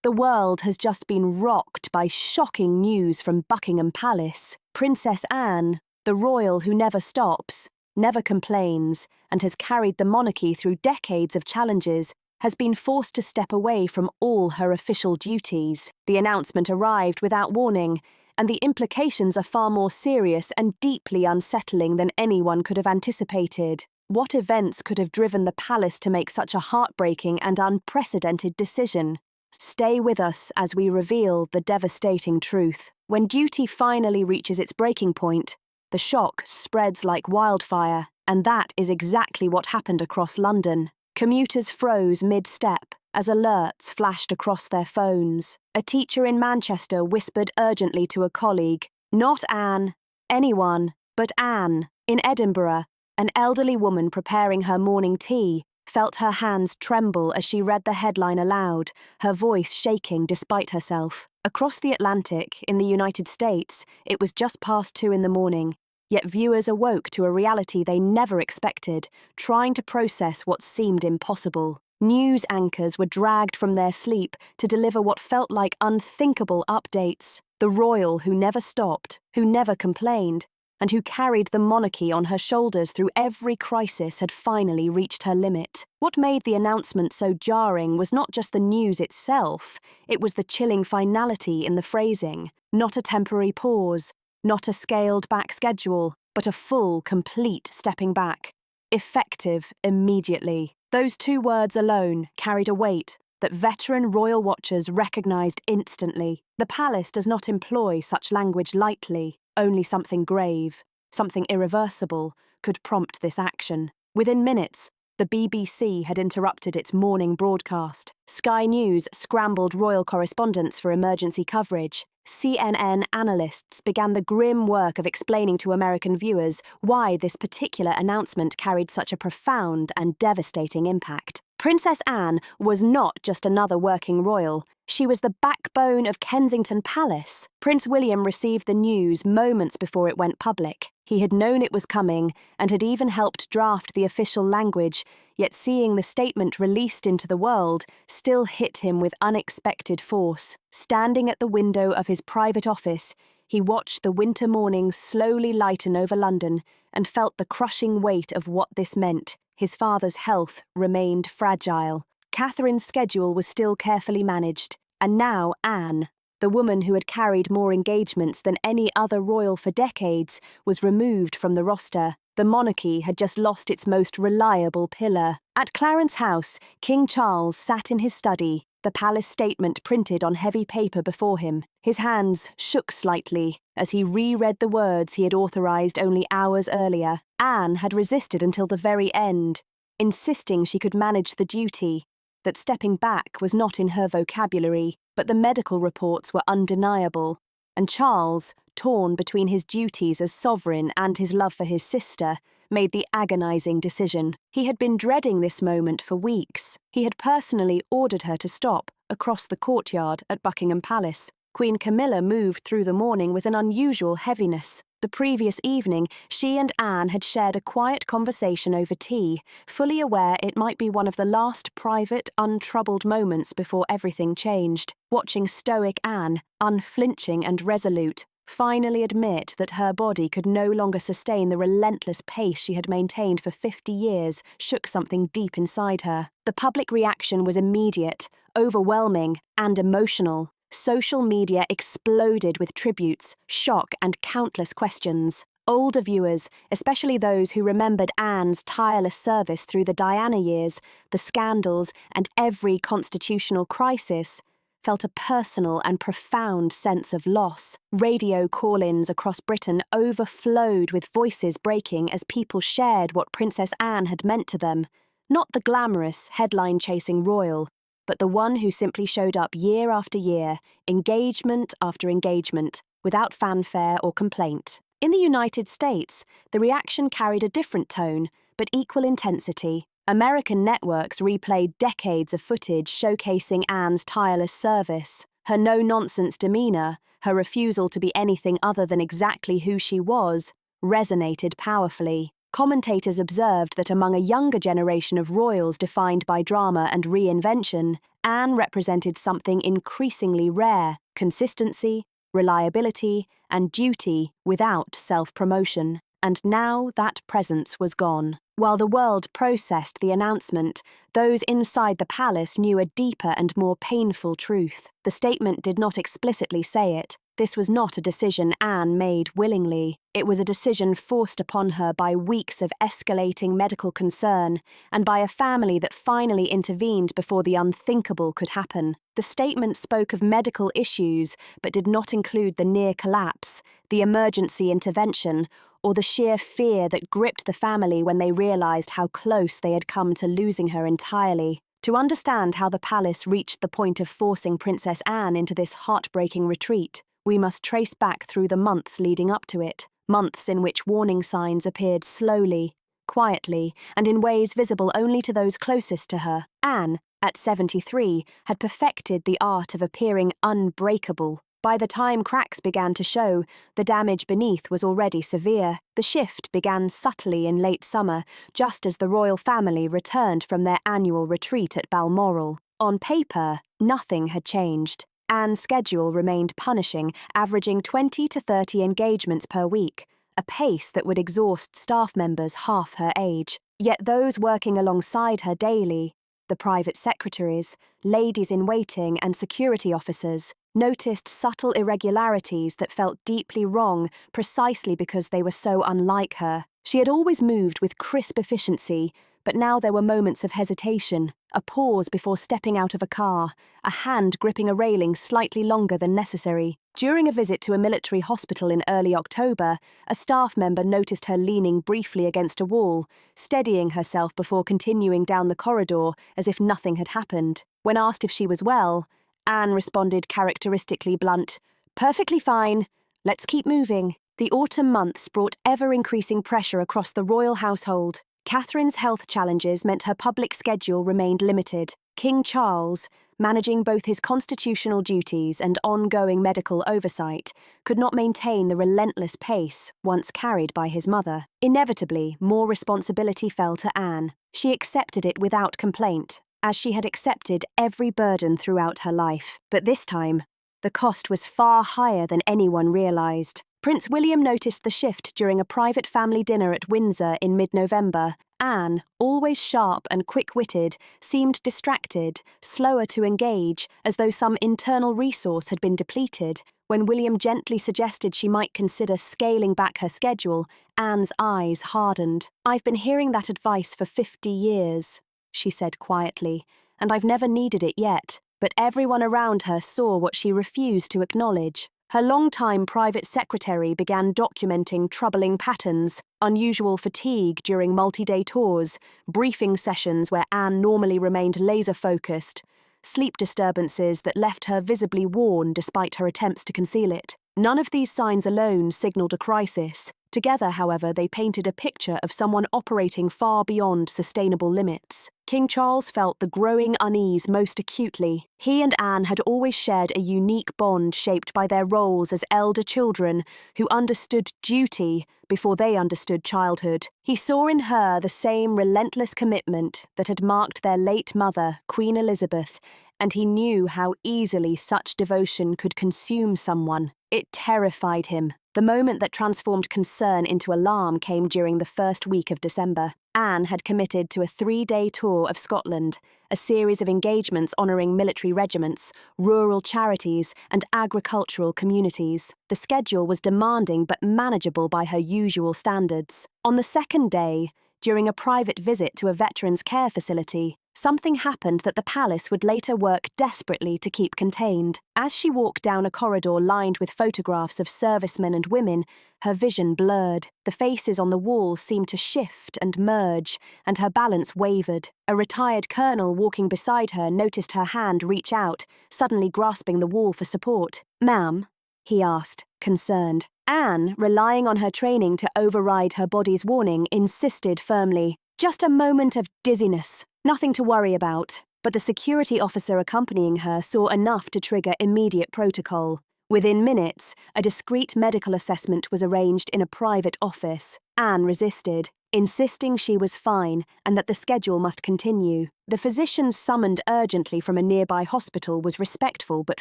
The world has just been rocked by shocking news from Buckingham Palace. Princess Anne, the royal who never stops, never complains, and has carried the monarchy through decades of challenges, has been forced to step away from all her official duties. The announcement arrived without warning, and the implications are far more serious and deeply unsettling than anyone could have anticipated. What events could have driven the palace to make such a heartbreaking and unprecedented decision? Stay with us as we reveal the devastating truth. When duty finally reaches its breaking point, the shock spreads like wildfire, and that is exactly what happened across London. Commuters froze mid-step as alerts flashed across their phones. A teacher in Manchester whispered urgently to a colleague, "Not Anne, anyone, but Anne." In Edinburgh, an elderly woman preparing her morning tea felt her hands tremble as she read the headline aloud, her voice shaking despite herself. Across the Atlantic, in the United States, it was just past 2 in the morning, yet viewers awoke to a reality they never expected, trying to process what seemed impossible. News anchors were dragged from their sleep to deliver what felt like unthinkable updates. The royal who never stopped, who never complained, and who carried the monarchy on her shoulders through every crisis had finally reached her limit. What made the announcement so jarring was not just the news itself, it was the chilling finality in the phrasing. Not a temporary pause, not a scaled-back schedule, but a full, complete stepping back. Effective immediately. Those 2 words alone carried a weight that veteran royal watchers recognised instantly. The palace does not employ such language lightly. Only something grave, something irreversible, could prompt this action. Within minutes, the BBC had interrupted its morning broadcast. Sky News scrambled royal correspondents for emergency coverage. CNN analysts began the grim work of explaining to American viewers why this particular announcement carried such a profound and devastating impact. Princess Anne was not just another working royal. She was the backbone of Kensington Palace. Prince William received the news moments before it went public. He had known it was coming and had even helped draft the official language, yet seeing the statement released into the world still hit him with unexpected force. Standing at the window of his private office, he watched the winter mornings slowly lighten over London and felt the crushing weight of what this meant. His father's health remained fragile. Catherine's schedule was still carefully managed, and now Anne, the woman who had carried more engagements than any other royal for decades, was removed from the roster. The monarchy had just lost its most reliable pillar. At Clarence House, King Charles sat in his study, the palace statement printed on heavy paper before him. His hands shook slightly as he reread the words he had authorised only hours earlier. Anne had resisted until the very end, insisting she could manage the duty, that stepping back was not in her vocabulary, but the medical reports were undeniable. And Charles, torn between his duties as sovereign and his love for his sister, made the agonising decision. He had been dreading this moment for weeks. He had personally ordered her to stop across the courtyard at Buckingham Palace. Queen Camilla moved through the morning with an unusual heaviness. The previous evening, she and Anne had shared a quiet conversation over tea, fully aware it might be one of the last private, untroubled moments before everything changed. Watching stoic Anne, unflinching and resolute, finally admit that her body could no longer sustain the relentless pace she had maintained for 50 years shook something deep inside her. The public reaction was immediate, overwhelming, and emotional. Social media exploded with tributes, shock, and countless questions. Older viewers, especially those who remembered Anne's tireless service through the Diana years, the scandals, and every constitutional crisis, felt a personal and profound sense of loss. Radio call-ins across Britain overflowed with voices breaking as people shared what Princess Anne had meant to them. Not the glamorous, headline-chasing royal, but the one who simply showed up year after year, engagement after engagement, without fanfare or complaint. In the United States, the reaction carried a different tone, but equal intensity. American networks replayed decades of footage showcasing Anne's tireless service. Her no-nonsense demeanour, her refusal to be anything other than exactly who she was, resonated powerfully. Commentators observed that among a younger generation of royals defined by drama and reinvention, Anne represented something increasingly rare: consistency, reliability, and duty without self-promotion. And now that presence was gone. While the world processed the announcement, those inside the palace knew a deeper and more painful truth. The statement did not explicitly say it. This was not a decision Anne made willingly. It was a decision forced upon her by weeks of escalating medical concern and by a family that finally intervened before the unthinkable could happen. The statement spoke of medical issues but did not include the near collapse, the emergency intervention, or the sheer fear that gripped the family when they realized how close they had come to losing her entirely. To understand how the palace reached the point of forcing Princess Anne into this heartbreaking retreat, we must trace back through the months leading up to it, months in which warning signs appeared slowly, quietly, and in ways visible only to those closest to her. Anne, at 73, had perfected the art of appearing unbreakable. By the time cracks began to show, the damage beneath was already severe. The shift began subtly in late summer, just as the royal family returned from their annual retreat at Balmoral. On paper, nothing had changed. Anne's schedule remained punishing, averaging 20 to 30 engagements per week, a pace that would exhaust staff members half her age. Yet those working alongside her daily, the private secretaries, ladies-in-waiting and security officers, noticed subtle irregularities that felt deeply wrong precisely because they were so unlike her. She had always moved with crisp efficiency, but now there were moments of hesitation, a pause before stepping out of a car, a hand gripping a railing slightly longer than necessary. During a visit to a military hospital in early October, a staff member noticed her leaning briefly against a wall, steadying herself before continuing down the corridor as if nothing had happened. When asked if she was well, Anne responded characteristically blunt, "Perfectly fine. Let's keep moving." The autumn months brought ever-increasing pressure across the royal household. Catherine's health challenges meant her public schedule remained limited. King Charles, managing both his constitutional duties and ongoing medical oversight, could not maintain the relentless pace once carried by his mother. Inevitably, more responsibility fell to Anne. She accepted it without complaint, as she had accepted every burden throughout her life. But this time, the cost was far higher than anyone realized. Prince William noticed the shift during a private family dinner at Windsor in mid-November. Anne, always sharp and quick-witted, seemed distracted, slower to engage, as though some internal resource had been depleted. When William gently suggested she might consider scaling back her schedule, Anne's eyes hardened. "I've been hearing that advice for 50 years, she said quietly, "and I've never needed it yet." But everyone around her saw what she refused to acknowledge. Her long-time private secretary began documenting troubling patterns, unusual fatigue during multi-day tours, briefing sessions where Anne normally remained laser-focused, sleep disturbances that left her visibly worn despite her attempts to conceal it. None of these signs alone signaled a crisis. Together, however, they painted a picture of someone operating far beyond sustainable limits. King Charles felt the growing unease most acutely. He and Anne had always shared a unique bond shaped by their roles as elder children who understood duty before they understood childhood. He saw in her the same relentless commitment that had marked their late mother, Queen Elizabeth, and he knew how easily such devotion could consume someone. It terrified him. The moment that transformed concern into alarm came during the first week of December. Anne had committed to a 3-day tour of Scotland, a series of engagements honouring military regiments, rural charities, and agricultural communities. The schedule was demanding but manageable by her usual standards. On the second day, during a private visit to a veterans' care facility, something happened that the palace would later work desperately to keep contained. As she walked down a corridor lined with photographs of servicemen and women, her vision blurred. The faces on the wall seemed to shift and merge, and her balance wavered. A retired colonel walking beside her noticed her hand reach out, suddenly grasping the wall for support. "Ma'am?" he asked, concerned. Anne, relying on her training to override her body's warning, insisted firmly, "Just a moment of dizziness. Nothing to worry about." But the security officer accompanying her saw enough to trigger immediate protocol. Within minutes, a discreet medical assessment was arranged in a private office. Anne resisted, insisting she was fine and that the schedule must continue. The physician summoned urgently from a nearby hospital was respectful but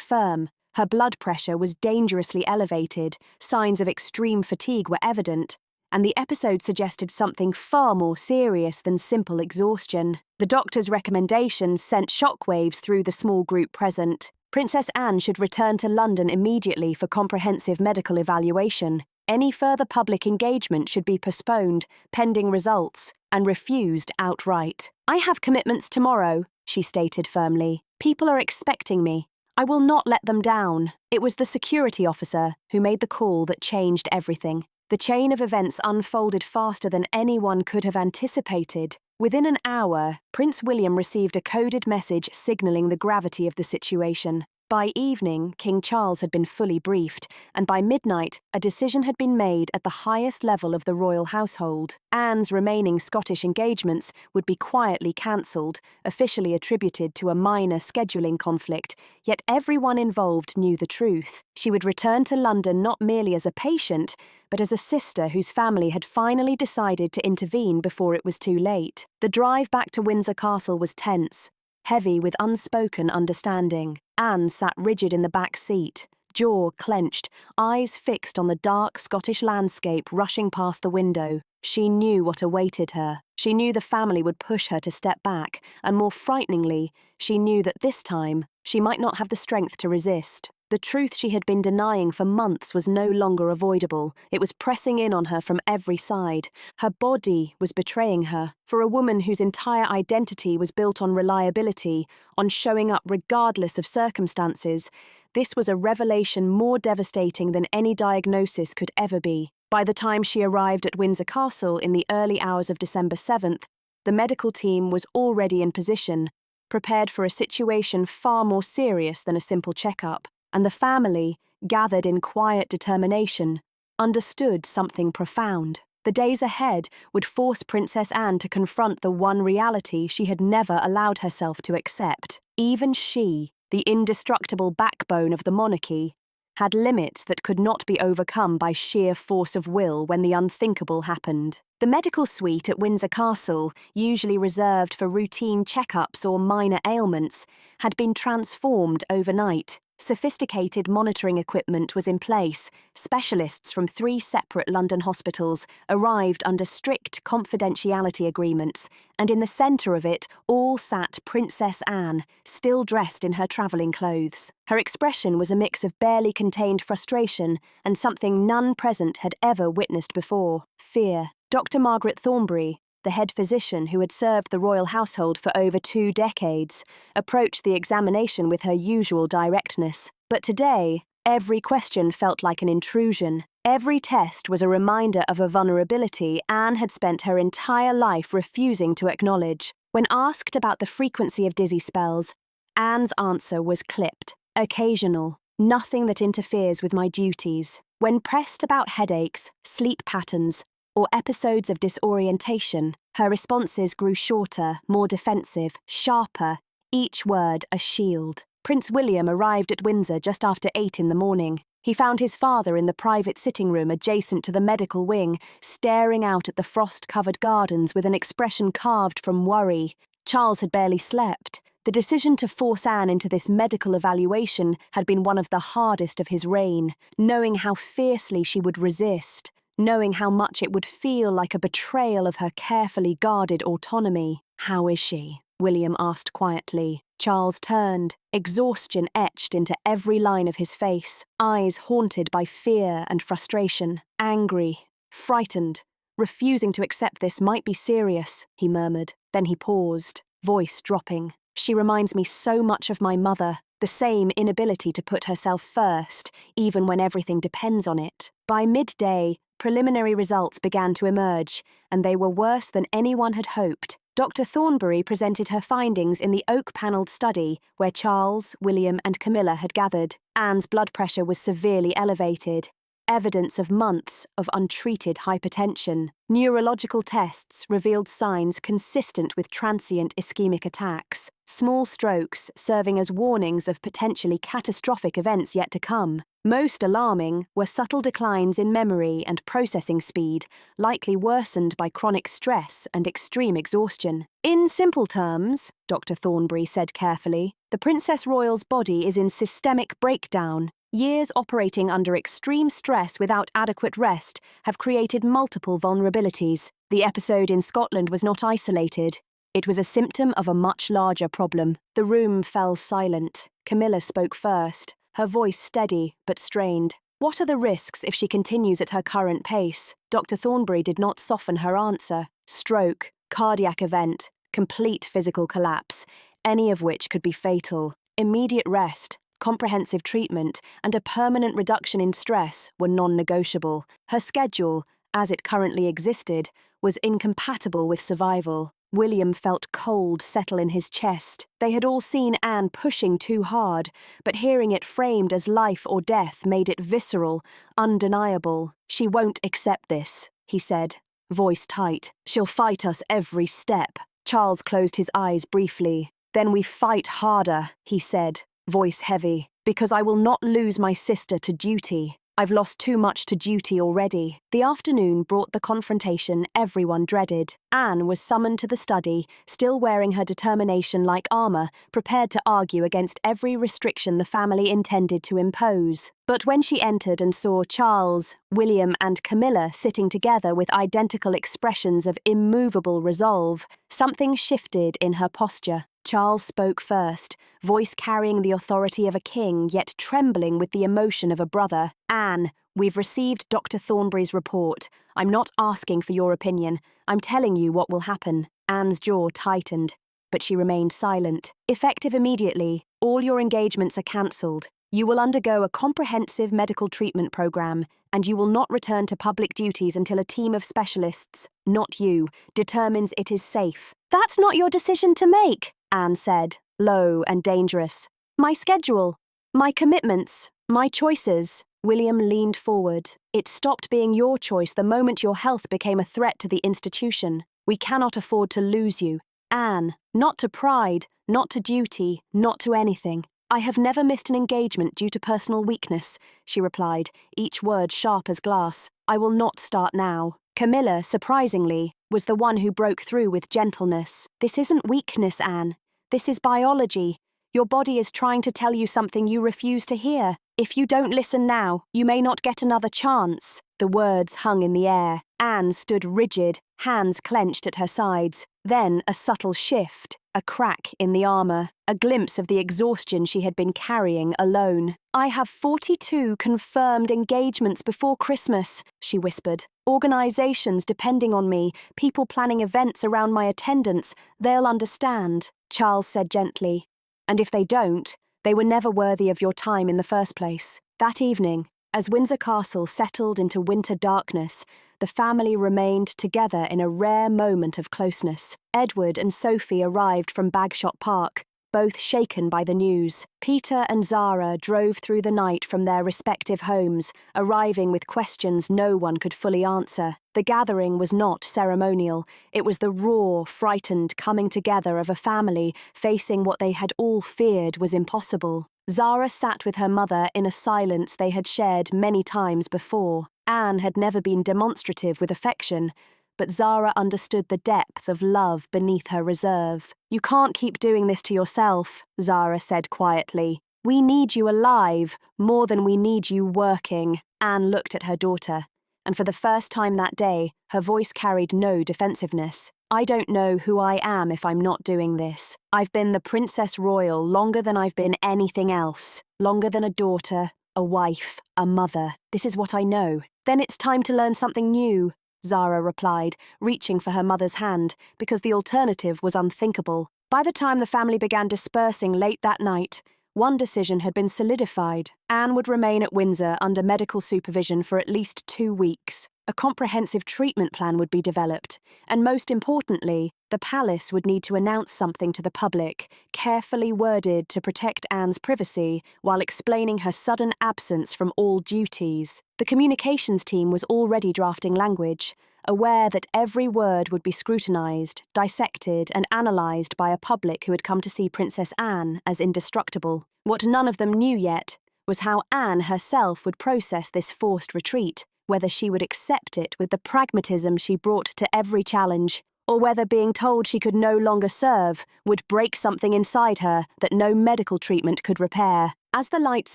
firm. Her blood pressure was dangerously elevated, signs of extreme fatigue were evident, and the episode suggested something far more serious than simple exhaustion. The doctor's recommendations sent shockwaves through the small group present. Princess Anne should return to London immediately for comprehensive medical evaluation. Any further public engagement should be postponed, pending results, and refused outright. "I have commitments tomorrow," she stated firmly. "People are expecting me. I will not let them down." It was the security officer who made the call that changed everything. The chain of events unfolded faster than anyone could have anticipated. Within an hour, Prince William received a coded message signaling the gravity of the situation. By evening, King Charles had been fully briefed, and by midnight, a decision had been made at the highest level of the royal household. Anne's remaining Scottish engagements would be quietly cancelled, officially attributed to a minor scheduling conflict, yet everyone involved knew the truth. She would return to London not merely as a patient, but as a sister whose family had finally decided to intervene before it was too late. The drive back to Windsor Castle was tense, heavy with unspoken understanding. Anne sat rigid in the back seat, jaw clenched, eyes fixed on the dark Scottish landscape rushing past the window. She knew what awaited her. She knew the family would push her to step back, and more frighteningly, she knew that this time she might not have the strength to resist. The truth she had been denying for months was no longer avoidable. It was pressing in on her from every side. Her body was betraying her. For a woman whose entire identity was built on reliability, on showing up regardless of circumstances, this was a revelation more devastating than any diagnosis could ever be. By the time she arrived at Windsor Castle in the early hours of December 7th, the medical team was already in position, prepared for a situation far more serious than a simple checkup. And the family, gathered in quiet determination, understood something profound. The days ahead would force Princess Anne to confront the one reality she had never allowed herself to accept. Even she, the indestructible backbone of the monarchy, had limits that could not be overcome by sheer force of will when the unthinkable happened. The medical suite at Windsor Castle, usually reserved for routine checkups or minor ailments, had been transformed overnight. Sophisticated monitoring equipment was in place. Specialists from 3 separate London hospitals arrived under strict confidentiality agreements, and in the centre of it all sat Princess Anne, still dressed in her travelling clothes. Her expression was a mix of barely contained frustration and something none present had ever witnessed before: fear. Dr. Margaret Thornbury, the head physician who had served the royal household for over 2 decades, approached the examination with her usual directness. But today, every question felt like an intrusion. Every test was a reminder of a vulnerability Anne had spent her entire life refusing to acknowledge. When asked about the frequency of dizzy spells, Anne's answer was clipped: occasional, nothing that interferes with my duties. When pressed about headaches, sleep patterns, or episodes of disorientation, her responses grew shorter, more defensive, sharper, each word a shield. Prince William arrived at Windsor just after 8 in the morning. He found his father in the private sitting room adjacent to the medical wing, staring out at the frost-covered gardens with an expression carved from worry. Charles had barely slept. The decision to force Anne into this medical evaluation had been one of the hardest of his reign, knowing how fiercely she would resist, knowing how much it would feel like a betrayal of her carefully guarded autonomy. "How is she?" William asked quietly. Charles turned, exhaustion etched into every line of his face, eyes haunted by fear and frustration. "Angry, frightened, refusing to accept this might be serious," he murmured. Then he paused, voice dropping. "She reminds me so much of my mother, the same inability to put herself first, even when everything depends on it." By midday, preliminary results began to emerge, and they were worse than anyone had hoped. Dr. Thornbury presented her findings in the oak-panelled study where Charles, William and Camilla had gathered. Anne's blood pressure was severely elevated. evidence of months of untreated hypertension. Neurological tests revealed signs consistent with transient ischemic attacks, small strokes serving as warnings of potentially catastrophic events yet to come. Most alarming were subtle declines in memory and processing speed, likely worsened by chronic stress and extreme exhaustion. In simple terms, Dr. Thornbury said carefully, the Princess Royal's body is in systemic breakdown. Years operating under extreme stress without adequate rest have created multiple vulnerabilities. The episode in Scotland was not isolated. It was a symptom of a much larger problem. The room fell silent. Camilla spoke first, her voice steady but strained. What are the risks if she continues at her current pace? Dr. Thornbury did not soften her answer. Stroke, cardiac event, complete physical collapse, any of which could be fatal. Immediate rest, comprehensive treatment, and a permanent reduction in stress were non-negotiable. Her schedule, as it currently existed, was incompatible with survival. William felt cold settle in his chest. They had all seen Anne pushing too hard, but hearing it framed as life or death made it visceral, undeniable. "She won't accept this," he said, voice tight. "She'll fight us every step." Charles closed his eyes briefly. "Then we fight harder," he said, voice heavy, "because I will not lose my sister to duty. I've lost too much to duty already." The afternoon brought the confrontation everyone dreaded. Anne was summoned to the study, still wearing her determination like armour, prepared to argue against every restriction the family intended to impose. But when she entered and saw Charles, William, and Camilla sitting together with identical expressions of immovable resolve, something shifted in her posture. Charles spoke first, voice carrying the authority of a king, yet trembling with the emotion of a brother. "Anne, we've received Dr. Thornbury's report. I'm not asking for your opinion. I'm telling you what will happen." Anne's jaw tightened, but she remained silent. "Effective immediately, all your engagements are cancelled. You will undergo a comprehensive medical treatment program, and you will not return to public duties until a team of specialists, not you, determines it is safe." "That's not your decision to make," Anne said, low and dangerous. "My schedule, my commitments, my choices." William leaned forward. "It stopped being your choice the moment your health became a threat to the institution. We cannot afford to lose you. Anne, not to pride, not to duty, not to anything." "I have never missed an engagement due to personal weakness," she replied, each word sharp as glass. "I will not start now." Camilla, surprisingly, was the one who broke through with gentleness. "This isn't weakness, Anne. This is biology. Your body is trying to tell you something you refuse to hear. If you don't listen now, you may not get another chance." The words hung in the air. Anne stood rigid, hands clenched at her sides. Then a subtle shift, a crack in the armour, a glimpse of the exhaustion she had been carrying alone. "I have 42 confirmed engagements before Christmas," she whispered. "Organisations depending on me, people planning events around my attendance, they'll understand," Charles said gently. "And if they don't, they were never worthy of your time in the first place." That evening, as Windsor Castle settled into winter darkness, the family remained together in a rare moment of closeness. Edward and Sophie arrived from Bagshot Park, both shaken by the news. Peter and Zara drove through the night from their respective homes, arriving with questions no one could fully answer. The gathering was not ceremonial. It was the raw, frightened coming together of a family facing what they had all feared was impossible. Zara sat with her mother in a silence they had shared many times before. Anne had never been demonstrative with affection, but Zara understood the depth of love beneath her reserve. "You can't keep doing this to yourself," Zara said quietly. "We need you alive, more than we need you working." Anne looked at her daughter, and for the first time that day, her voice carried no defensiveness. "I don't know who I am if I'm not doing this. I've been the Princess Royal longer than I've been anything else, longer than a daughter, a wife, a mother. This is what I know." "Then it's time to learn something new," Zara replied, reaching for her mother's hand, because the alternative was unthinkable. By the time the family began dispersing late that night, one decision had been solidified. Anne would remain at Windsor under medical supervision for at least 2 weeks. A comprehensive treatment plan would be developed, and most importantly, the palace would need to announce something to the public, carefully worded to protect Anne's privacy while explaining her sudden absence from all duties. The communications team was already drafting language, aware that every word would be scrutinised, dissected, and analysed by a public who had come to see Princess Anne as indestructible. What none of them knew yet was how Anne herself would process this forced retreat, whether she would accept it with the pragmatism she brought to every challenge, or whether being told she could no longer serve would break something inside her that no medical treatment could repair. As the lights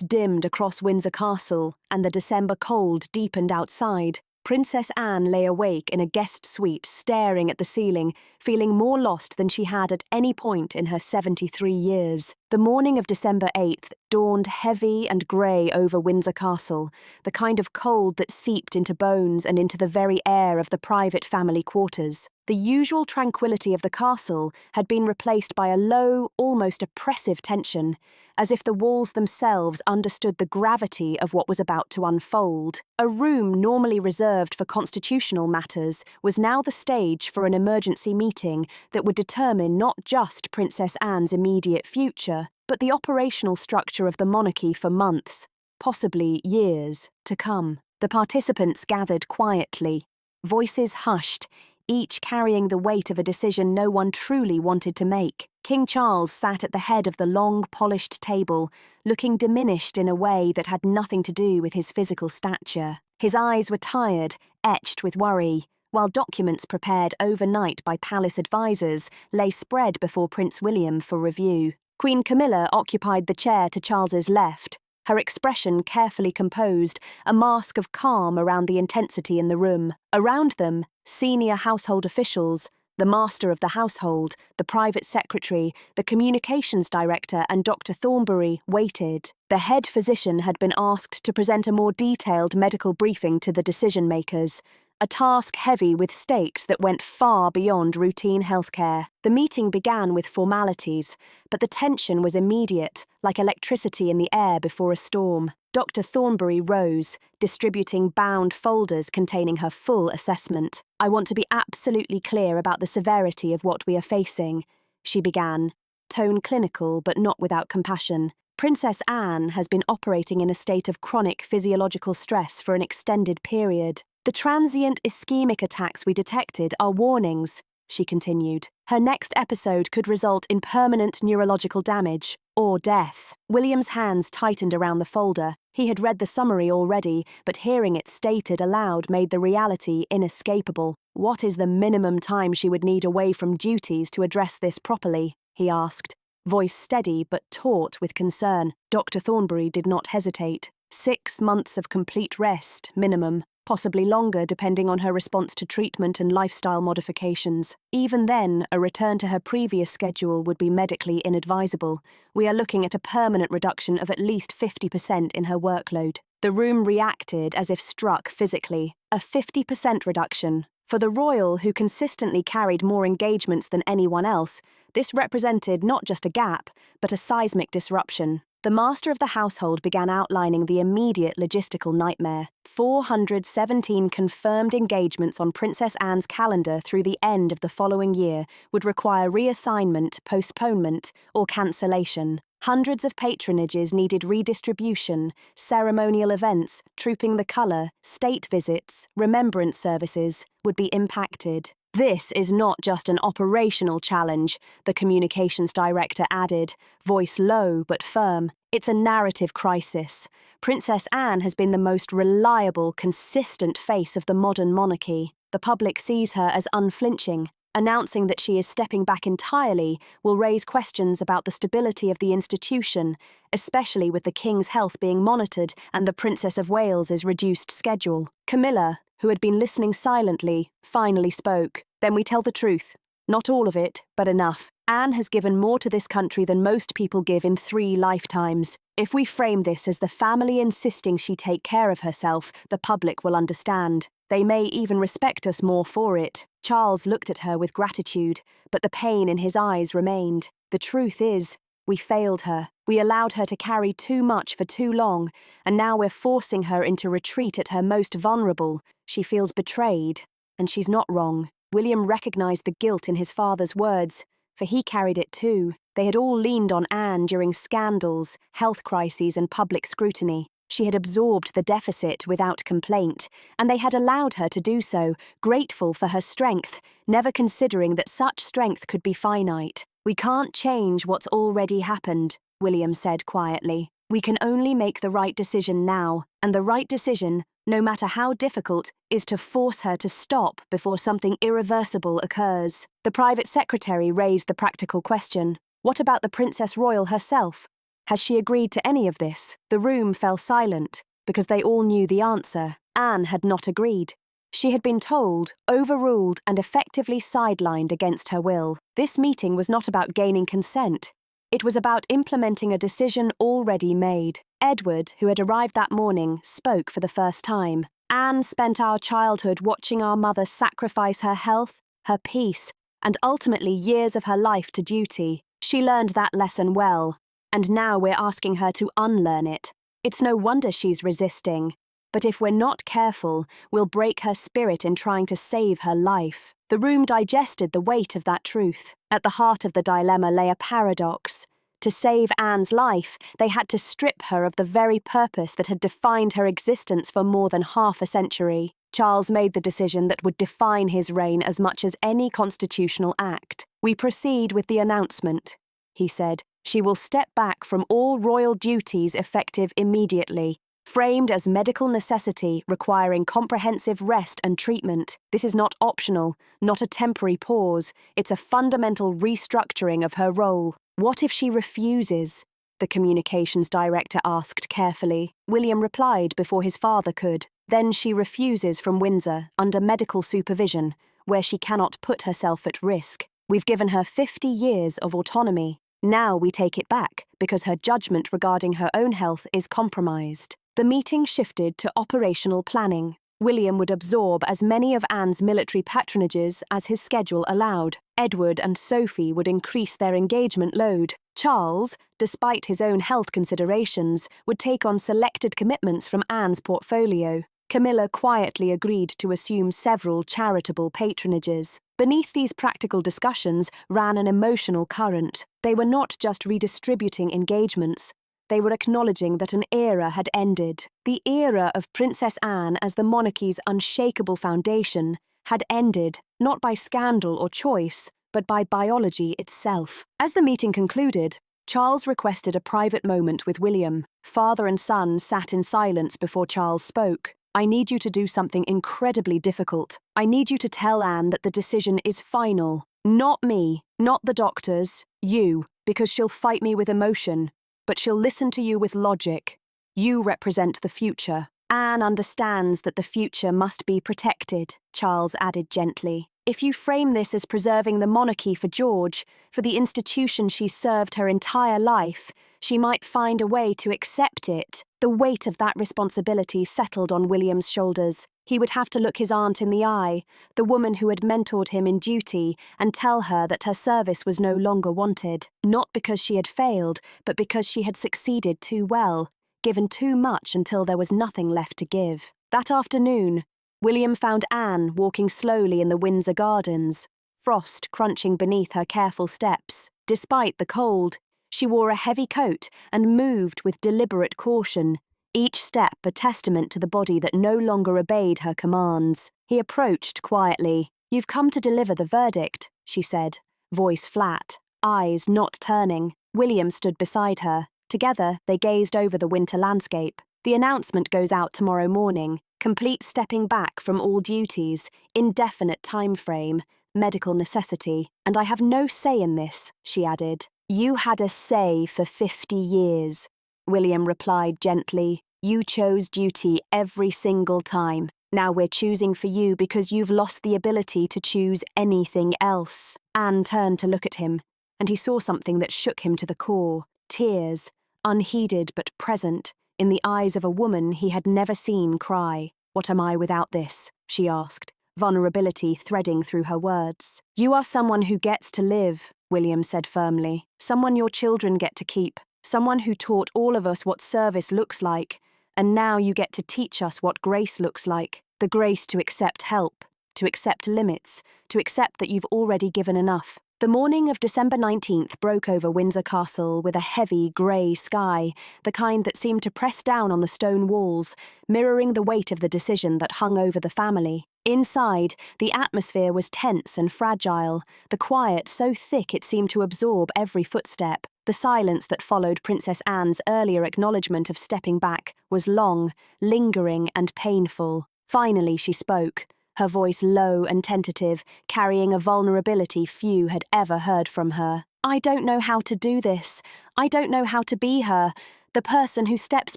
dimmed across Windsor Castle and the December cold deepened outside, Princess Anne lay awake in a guest suite staring at the ceiling, feeling more lost than she had at any point in her 73 years. The morning of December 8th dawned heavy and grey over Windsor Castle, the kind of cold that seeped into bones and into the very air of the private family quarters. The usual tranquility of the castle had been replaced by a low, almost oppressive tension, as if the walls themselves understood the gravity of what was about to unfold. A room normally reserved for constitutional matters was now the stage for an emergency meeting that would determine not just Princess Anne's immediate future, but the operational structure of the monarchy for months, possibly years, to come. The participants gathered quietly, voices hushed, each carrying the weight of a decision no one truly wanted to make. King Charles sat at the head of the long, polished table, looking diminished in a way that had nothing to do with his physical stature. His eyes were tired, etched with worry, while documents prepared overnight by palace advisors lay spread before Prince William for review. Queen Camilla occupied the chair to Charles's left, her expression carefully composed, a mask of calm around the intensity in the room. Around them, senior household officials, the master of the household, the private secretary, the communications director, and Dr. Thornbury waited. The head physician had been asked to present a more detailed medical briefing to the decision-makers, a task heavy with stakes that went far beyond routine healthcare. The meeting began with formalities, but the tension was immediate, like electricity in the air before a storm. Dr. Thornbury rose, distributing bound folders containing her full assessment. "I want to be absolutely clear about the severity of what we are facing," she began, tone clinical but not without compassion. "Princess Anne has been operating in a state of chronic physiological stress for an extended period. The transient ischemic attacks we detected are warnings," she continued. "Her next episode could result in permanent neurological damage or death." William's hands tightened around the folder. He had read the summary already, but hearing it stated aloud made the reality inescapable. "What is the minimum time she would need away from duties to address this properly?" he asked, voice steady but taut with concern. Dr. Thornbury did not hesitate. 6 months of complete rest, minimum. Possibly longer depending on her response to treatment and lifestyle modifications. Even then, a return to her previous schedule would be medically inadvisable. We are looking at a permanent reduction of at least 50% in her workload. The room reacted as if struck physically. A 50% reduction. For the royal, who consistently carried more engagements than anyone else, this represented not just a gap, but a seismic disruption. The master of the household began outlining the immediate logistical nightmare. 417 confirmed engagements on Princess Anne's calendar through the end of the following year would require reassignment, postponement, or cancellation. Hundreds of patronages needed redistribution, ceremonial events, trooping the colour, state visits, remembrance services would be impacted. "This is not just an operational challenge," the communications director added, voice low but firm. "It's a narrative crisis. Princess Anne has been the most reliable, consistent face of the modern monarchy. The public sees her as unflinching. Announcing that she is stepping back entirely will raise questions about the stability of the institution, especially with the King's health being monitored and the Princess of Wales's reduced schedule." Camilla, who had been listening silently, finally spoke. "Then we tell the truth. Not all of it, but enough. Anne has given more to this country than most people give in 3 lifetimes. If we frame this as the family insisting she take care of herself, the public will understand. They may even respect us more for it." Charles looked at her with gratitude, but the pain in his eyes remained. "The truth is, We failed her. We allowed her to carry too much for too long, and now we're forcing her into retreat at her most vulnerable. She feels betrayed, and she's not wrong. William recognized the guilt in his father's words, for he carried it too. They had all leaned on Anne during scandals, health crises, and public scrutiny. She had absorbed the deficit without complaint, and they had allowed her to do so, grateful for her strength, never considering that such strength could be finite. "We can't change what's already happened," William said quietly. "We can only make the right decision now, and the right decision, no matter how difficult, is to force her to stop before something irreversible occurs." The private secretary raised the practical question. What about the Princess Royal herself? Has she agreed to any of this? The room fell silent, because they all knew the answer. Anne had not agreed. She had been told, overruled, and effectively sidelined against her will. This meeting was not about gaining consent. It was about implementing a decision already made. Edward, who had arrived that morning, spoke for the first time. "Anne spent our childhood watching our mother sacrifice her health, her peace, and ultimately years of her life to duty. She learned that lesson well, and now we're asking her to unlearn it. It's no wonder she's resisting. But if we're not careful, we'll break her spirit in trying to save her life." The room digested the weight of that truth. At the heart of the dilemma lay a paradox. To save Anne's life, they had to strip her of the very purpose that had defined her existence for more than half a century. Charles made the decision that would define his reign as much as any constitutional act. "We proceed with the announcement," he said. "She will step back from all royal duties effective immediately, framed as medical necessity requiring comprehensive rest and treatment. This is not optional, not a temporary pause. It's a fundamental restructuring of her role." "What if she refuses?" the communications director asked carefully. William replied before his father could. "Then she refuses from Windsor, under medical supervision, where she cannot put herself at risk. We've given her 50 years of autonomy. Now we take it back, because her judgment regarding her own health is compromised." The meeting shifted to operational planning. William would absorb as many of Anne's military patronages as his schedule allowed. Edward and Sophie would increase their engagement load. Charles, despite his own health considerations, would take on selected commitments from Anne's portfolio. Camilla quietly agreed to assume several charitable patronages. Beneath these practical discussions ran an emotional current. They were not just redistributing engagements. They were acknowledging that an era had ended. The era of Princess Anne as the monarchy's unshakeable foundation had ended, not by scandal or choice, but by biology itself. As the meeting concluded, Charles requested a private moment with William. Father and son sat in silence before Charles spoke. "I need you to do something incredibly difficult. I need you to tell Anne that the decision is final. Not me, not the doctors, you, because she'll fight me with emotion. But she'll listen to you with logic. You represent the future." "Anne understands that the future must be protected," Charles added gently. "If you frame this as preserving the monarchy for George, for the institution she's served her entire life, she might find a way to accept it." The weight of that responsibility settled on William's shoulders. He would have to look his aunt in the eye, the woman who had mentored him in duty, and tell her that her service was no longer wanted. Not because she had failed, but because she had succeeded too well, given too much until there was nothing left to give. That afternoon, William found Anne walking slowly in the Windsor gardens, frost crunching beneath her careful steps. Despite the cold, she wore a heavy coat and moved with deliberate caution, each step a testament to the body that no longer obeyed her commands. He approached quietly. "You've come to deliver the verdict," she said, voice flat, eyes not turning. William stood beside her. Together, they gazed over the winter landscape. "The announcement goes out tomorrow morning. Complete stepping back from all duties, indefinite time frame, medical necessity. And I have no say in this," she added. "You had a say for 50 years. William replied gently. "You chose duty every single time. Now we're choosing for you because you've lost the ability to choose anything else." Anne turned to look at him, and he saw something that shook him to the core. Tears, unheeded but present, in the eyes of a woman he had never seen cry. "What am I without this?" she asked, vulnerability threading through her words. "You are someone who gets to live, William said firmly. Someone your children get to keep. Someone who taught all of us what service looks like. And now you get to teach us what grace looks like. The grace to accept help, to accept limits, to accept that you've already given enough. The morning of December 19th broke over Windsor Castle with a heavy, grey sky, the kind that seemed to press down on the stone walls, mirroring the weight of the decision that hung over the family. Inside, the atmosphere was tense and fragile, the quiet so thick it seemed to absorb every footstep. The silence that followed Princess Anne's earlier acknowledgement of stepping back was long, lingering and painful. Finally she spoke, her voice low and tentative, carrying a vulnerability few had ever heard from her. I don't know how to do this. I don't know how to be her, the person who steps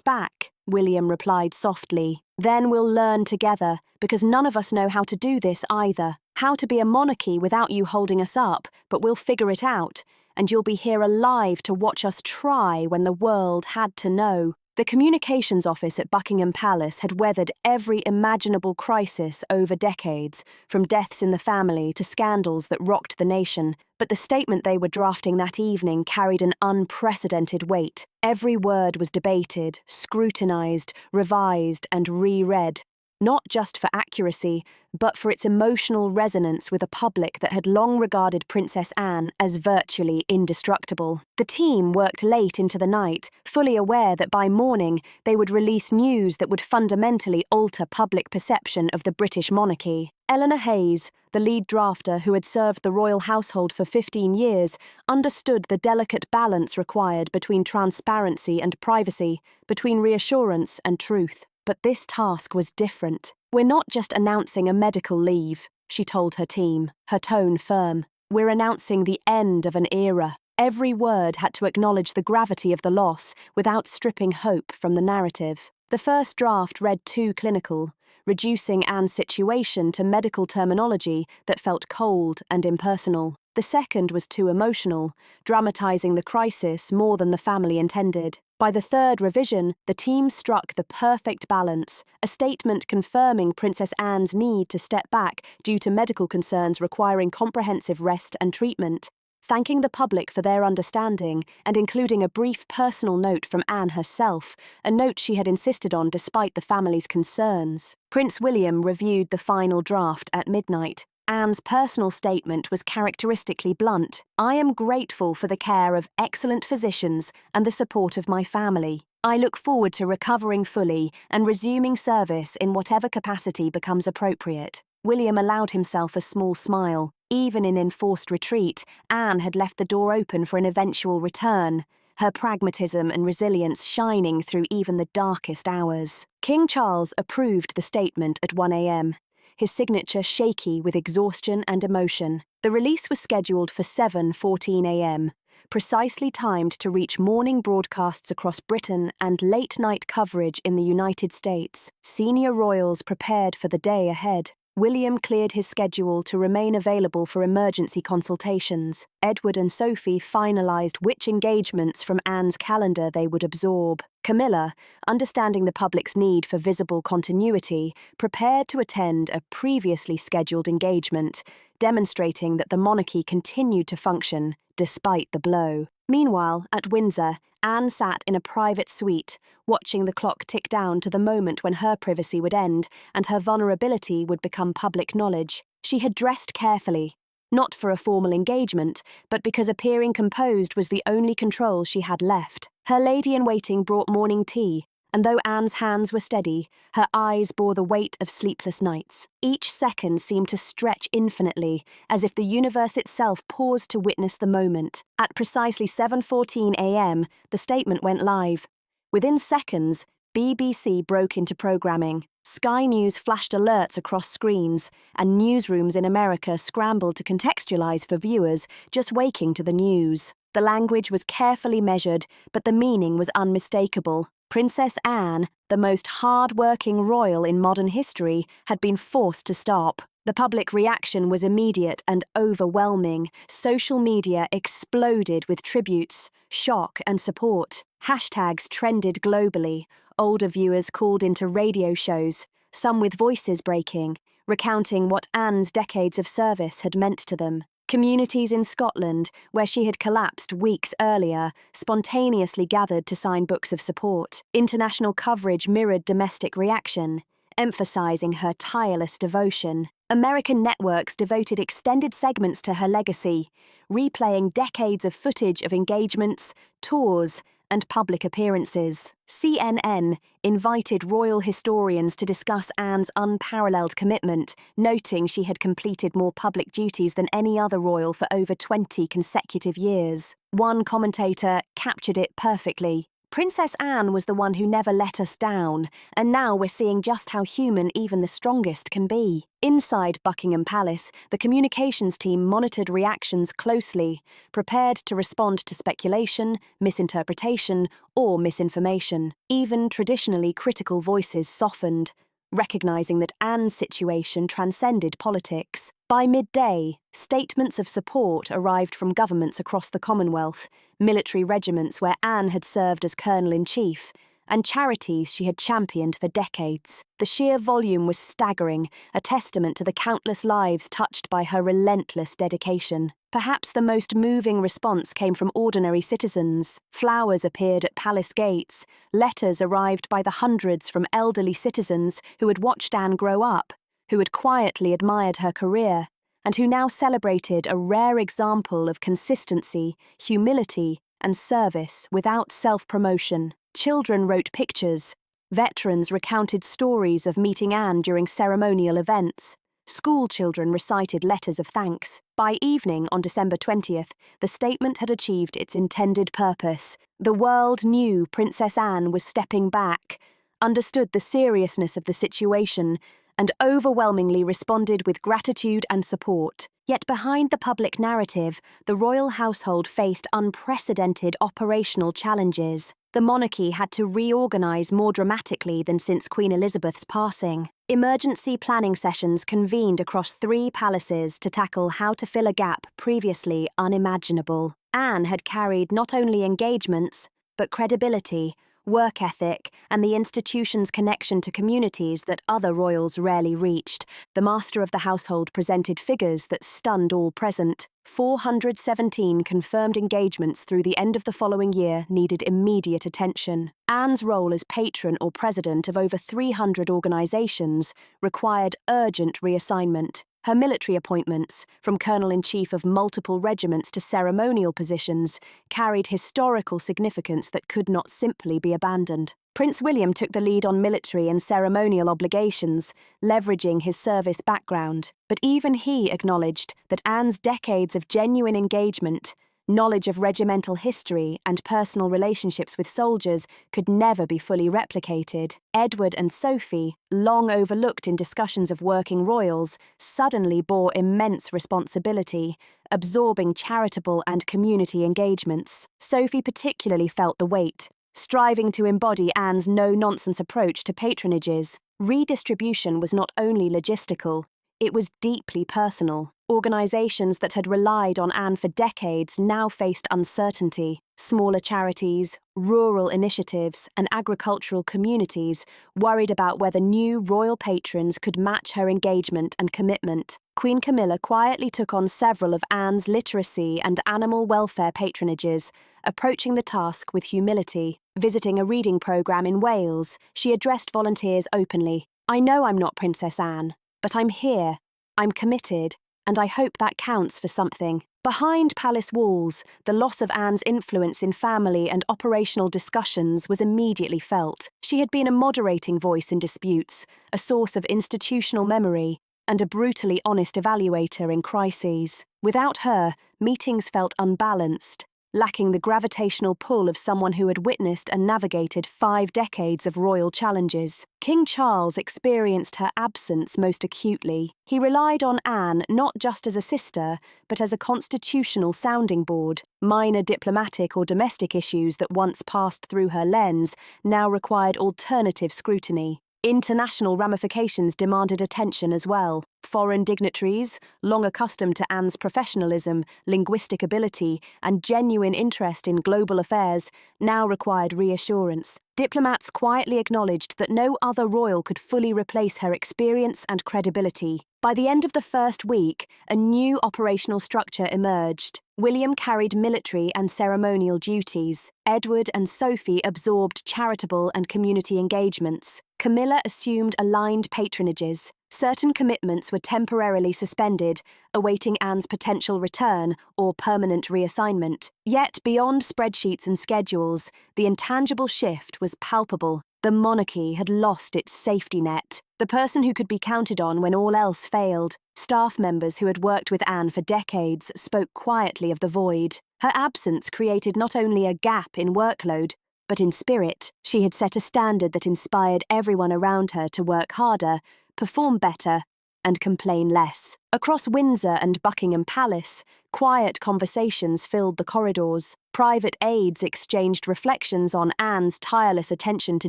back, William replied softly. Then we'll learn together, because none of us know how to do this either. How to be a monarchy without you holding us up, but we'll figure it out, and you'll be here alive to watch us try when the world had to know. The communications office at Buckingham Palace had weathered every imaginable crisis over decades, from deaths in the family to scandals that rocked the nation, but the statement they were drafting that evening carried an unprecedented weight. Every word was debated, scrutinized, revised, and reread. Not just for accuracy, but for its emotional resonance with a public that had long regarded Princess Anne as virtually indestructible. The team worked late into the night, fully aware that by morning they would release news that would fundamentally alter public perception of the British monarchy. Eleanor Hayes, the lead drafter who had served the royal household for 15 years, understood the delicate balance required between transparency and privacy, between reassurance and truth. But this task was different. We're not just announcing a medical leave, she told her team, her tone firm. We're announcing the end of an era. Every word had to acknowledge the gravity of the loss without stripping hope from the narrative. The first draft read too clinical, reducing Anne's situation to medical terminology that felt cold and impersonal. The second was too emotional, dramatizing the crisis more than the family intended. By the third revision, the team struck the perfect balance, a statement confirming Princess Anne's need to step back due to medical concerns requiring comprehensive rest and treatment, thanking the public for their understanding and including a brief personal note from Anne herself, a note she had insisted on despite the family's concerns. Prince William reviewed the final draft at midnight. Anne's personal statement was characteristically blunt. I am grateful for the care of excellent physicians and the support of my family. I look forward to recovering fully and resuming service in whatever capacity becomes appropriate. William allowed himself a small smile. Even in enforced retreat, Anne had left the door open for an eventual return, her pragmatism and resilience shining through even the darkest hours. King Charles approved the statement at 1 a.m., his signature shaky with exhaustion and emotion. The release was scheduled for 7:14 a.m., precisely timed to reach morning broadcasts across Britain and late-night coverage in the United States. Senior royals prepared for the day ahead. William cleared his schedule to remain available for emergency consultations. Edward and Sophie finalised which engagements from Anne's calendar they would absorb. Camilla, understanding the public's need for visible continuity, prepared to attend a previously scheduled engagement, demonstrating that the monarchy continued to function despite the blow. Meanwhile, at Windsor, Anne sat in a private suite, watching the clock tick down to the moment when her privacy would end and her vulnerability would become public knowledge. She had dressed carefully, not for a formal engagement, but because appearing composed was the only control she had left. Her lady-in-waiting brought morning tea, and though Anne's hands were steady, her eyes bore the weight of sleepless nights. Each second seemed to stretch infinitely, as if the universe itself paused to witness the moment. At precisely 7:14 a.m., the statement went live. Within seconds, BBC broke into programming. Sky News flashed alerts across screens, and newsrooms in America scrambled to contextualize for viewers just waking to the news. The language was carefully measured, but the meaning was unmistakable. Princess Anne, the most hard-working royal in modern history, had been forced to stop. The public reaction was immediate and overwhelming. Social media exploded with tributes, shock and support. Hashtags trended globally. Older viewers called into radio shows, some with voices breaking, recounting what Anne's decades of service had meant to them. Communities in Scotland, where she had collapsed weeks earlier, spontaneously gathered to sign books of support. International coverage mirrored domestic reaction, emphasizing her tireless devotion. American networks devoted extended segments to her legacy, replaying decades of footage of engagements, tours, and public appearances. CNN invited royal historians to discuss Anne's unparalleled commitment, noting she had completed more public duties than any other royal for over 20 consecutive years. One commentator captured it perfectly. Princess Anne was the one who never let us down, and now we're seeing just how human even the strongest can be. Inside Buckingham Palace, the communications team monitored reactions closely, prepared to respond to speculation, misinterpretation, or misinformation. Even traditionally critical voices softened, recognizing that Anne's situation transcended politics. By midday, statements of support arrived from governments across the Commonwealth, military regiments where Anne had served as Colonel-in-Chief, and charities she had championed for decades. The sheer volume was staggering, a testament to the countless lives touched by her relentless dedication. Perhaps the most moving response came from ordinary citizens. Flowers appeared at palace gates, letters arrived by the hundreds from elderly citizens who had watched Anne grow up, who had quietly admired her career, and who now celebrated a rare example of consistency, humility, and service without self-promotion. Children wrote pictures. Veterans recounted stories of meeting Anne during ceremonial events. School children recited letters of thanks. By evening on December 20th, the statement had achieved its intended purpose. The world knew Princess Anne was stepping back, understood the seriousness of the situation, and overwhelmingly responded with gratitude and support. Yet behind the public narrative, the royal household faced unprecedented operational challenges. The monarchy had to reorganize more dramatically than since Queen Elizabeth's passing. Emergency planning sessions convened across 3 palaces to tackle how to fill a gap previously unimaginable. Anne had carried not only engagements, but credibility, work ethic, and the institution's connection to communities that other royals rarely reached. The master of the household presented figures that stunned all present. 417 confirmed engagements through the end of the following year needed immediate attention. Anne's role as patron or president of over 300 organizations required urgent reassignment. Her military appointments, from Colonel-in-Chief of multiple regiments to ceremonial positions, carried historical significance that could not simply be abandoned. Prince William took the lead on military and ceremonial obligations, leveraging his service background. But even he acknowledged that Anne's decades of genuine engagement, knowledge of regimental history, and personal relationships with soldiers could never be fully replicated. Edward and Sophie, long overlooked in discussions of working royals, suddenly bore immense responsibility, absorbing charitable and community engagements. Sophie particularly felt the weight, striving to embody Anne's no-nonsense approach to patronages. Redistribution was not only logistical, it was deeply personal. Organizations that had relied on Anne for decades now faced uncertainty. Smaller charities, rural initiatives, and agricultural communities worried about whether new royal patrons could match her engagement and commitment. Queen Camilla quietly took on several of Anne's literacy and animal welfare patronages, approaching the task with humility. Visiting a reading program in Wales, she addressed volunteers openly. "I know I'm not Princess Anne, but I'm here, I'm committed, and I hope that counts for something." Behind palace walls, the loss of Anne's influence in family and operational discussions was immediately felt. She had been a moderating voice in disputes, a source of institutional memory, and a brutally honest evaluator in crises. Without her, meetings felt unbalanced, lacking the gravitational pull of someone who had witnessed and navigated 5 decades of royal challenges. King Charles experienced her absence most acutely. He relied on Anne not just as a sister, but as a constitutional sounding board. Minor diplomatic or domestic issues that once passed through her lens now required alternative scrutiny. International ramifications demanded attention as well. Foreign dignitaries, long accustomed to Anne's professionalism, linguistic ability, and genuine interest in global affairs, now required reassurance. Diplomats quietly acknowledged that no other royal could fully replace her experience and credibility. By the end of the first week, a new operational structure emerged. William carried military and ceremonial duties. Edward and Sophie absorbed charitable and community engagements. Camilla assumed aligned patronages. Certain commitments were temporarily suspended, awaiting Anne's potential return or permanent reassignment. Yet, beyond spreadsheets and schedules, the intangible shift was palpable. The monarchy had lost its safety net, the person who could be counted on when all else failed. Staff members who had worked with Anne for decades spoke quietly of the void. Her absence created not only a gap in workload, but in spirit. She had set a standard that inspired everyone around her to work harder, perform better, and complain less. Across Windsor and Buckingham Palace, quiet conversations filled the corridors. Private aides exchanged reflections on Anne's tireless attention to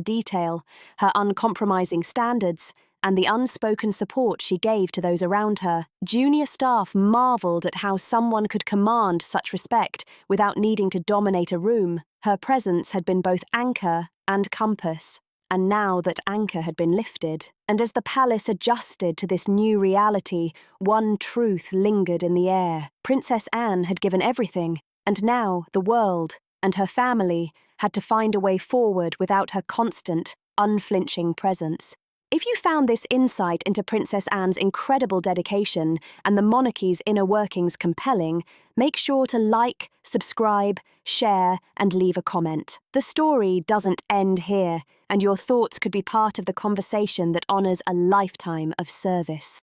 detail, her uncompromising standards, and the unspoken support she gave to those around her. Junior staff marveled at how someone could command such respect without needing to dominate a room. Her presence had been both anchor and compass. And now that anchor had been lifted, and as the palace adjusted to this new reality, one truth lingered in the air. Princess Anne had given everything, and now the world and her family had to find a way forward without her constant, unflinching presence. If you found this insight into Princess Anne's incredible dedication and the monarchy's inner workings compelling, make sure to like, subscribe, share, and leave a comment. The story doesn't end here, and your thoughts could be part of the conversation that honors a lifetime of service.